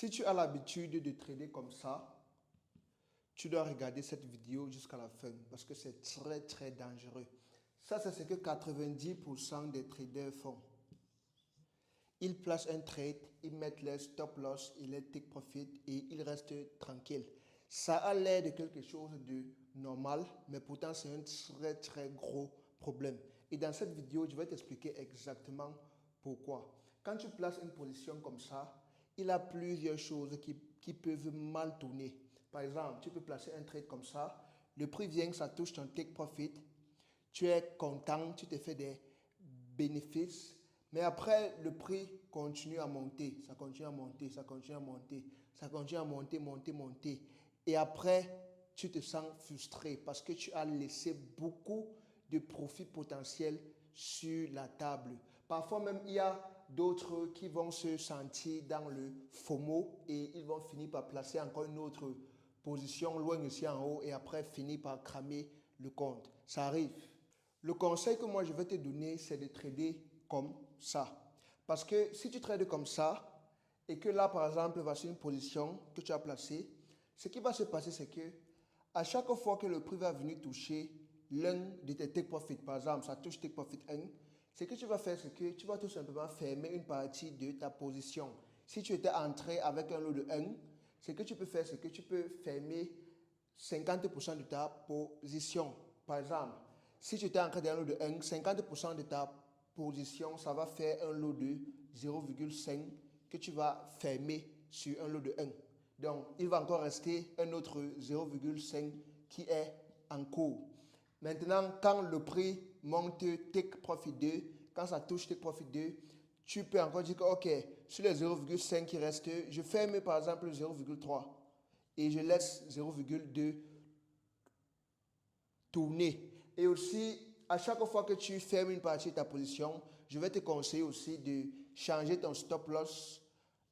Si tu as l'habitude de trader comme ça, tu dois regarder cette vidéo jusqu'à la fin parce que c'est très dangereux. Ça, c'est ce que 90% des traders font. Ils placent un trade, ils mettent les stop loss et les take profit et ils restent tranquilles. Ça a l'air de quelque chose de normal, mais pourtant c'est un très gros problème. Et dans cette vidéo, je vais t'expliquer exactement pourquoi. Quand tu places une position comme ça, il y a plusieurs choses qui peuvent mal tourner. Par exemple, tu peux placer un trade comme ça, le prix vient, ça touche ton take profit, tu es content, tu te fais des bénéfices, mais après le prix continue à monter, ça continue à monter, ça continue à monter, ça continue à monter. Et après, tu te sens frustré parce que tu as laissé beaucoup de profits potentiels sur la table. Parfois même, il y a d'autres qui vont se sentir dans le FOMO et ils vont finir par placer encore une autre position loin ici en haut et après finir par cramer le compte. Ça arrive. Le conseil que moi je vais te donner, c'est de trader comme ça. Parce que si tu trades comme ça, et que là par exemple, voici une position que tu as placée, ce qui va se passer, c'est que à chaque fois que le prix va venir toucher l'un de tes take profit, par exemple, ça touche take profit 1, ce que tu vas faire, c'est que tu vas tout simplement fermer une partie de ta position. Si tu étais entré avec un lot de 1, ce que tu peux faire, c'est que tu peux fermer 50% de ta position. Par exemple, si tu étais entré dans un lot de 1, 50% de ta position, ça va faire un lot de 0,5 que tu vas fermer sur un lot de 1. Donc, il va encore rester un autre 0,5 qui est en cours. Maintenant, quand le prix monte take profit 2, quand ça touche take profit 2, tu peux encore dire que, ok, sur les 0,5 qui restent, je ferme par exemple 0,3 et je laisse 0,2 tourner. Et aussi, à chaque fois que tu fermes une partie de ta position, je vais te conseiller aussi de changer ton stop loss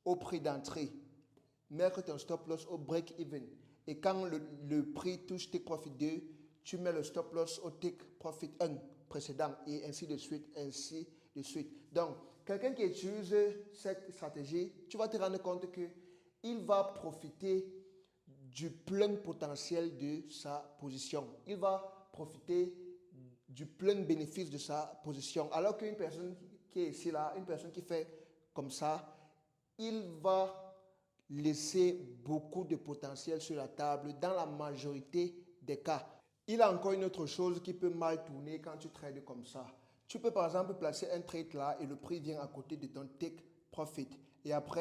au prix d'entrée. Mettre ton stop loss au break-even. Et quand le prix touche take profit 2, tu mets le stop loss au take profit 1 précédent et ainsi de suite, ainsi de suite. Donc, quelqu'un qui utilise cette stratégie, tu vas te rendre compte qu'il va profiter du plein potentiel de sa position. Il va profiter du plein bénéfice de sa position. Alors qu'une personne qui est ici, là, une personne qui fait comme ça, il va laisser beaucoup de potentiel sur la table dans la majorité des cas. Il y a encore une autre chose qui peut mal tourner quand tu trades comme ça. Tu peux par exemple placer un trade là et le prix vient à côté de ton take profit. Et après,